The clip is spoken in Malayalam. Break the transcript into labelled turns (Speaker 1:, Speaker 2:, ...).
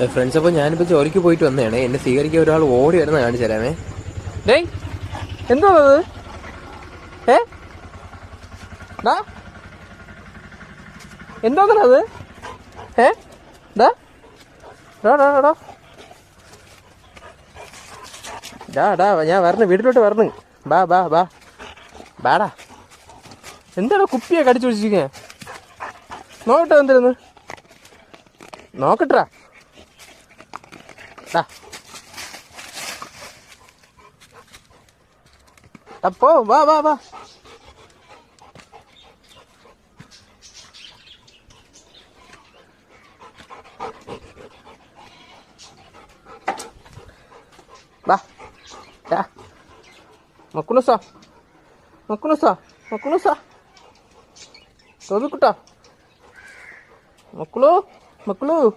Speaker 1: ഫ്രണ്ട്സ്, അപ്പോൾ ഞാനിപ്പോൾ ജോലിക്ക് പോയിട്ട് വന്നതാണ്. എന്നെ സ്വീകരിക്കാൻ ഒരാൾ ഓടി വരുന്ന കാണിച്ചു തരാമേ. ഡേയ്, എന്തോ അത്? എന്തോന്നത്? ഞാൻ വരണം, വീട്ടിലോട്ട് വരണം. ബാടാ. എന്താടാ കുപ്പിയെ കടിച്ചു പിടിച്ചിരിക്കേ? നോക്കട്ടെ എന്തിരുന്ന്, നോക്കട്ടാ. അപ്പോ വാ. മക്കുണുസാ തോബിക്കുട്ടാ, മക്കളു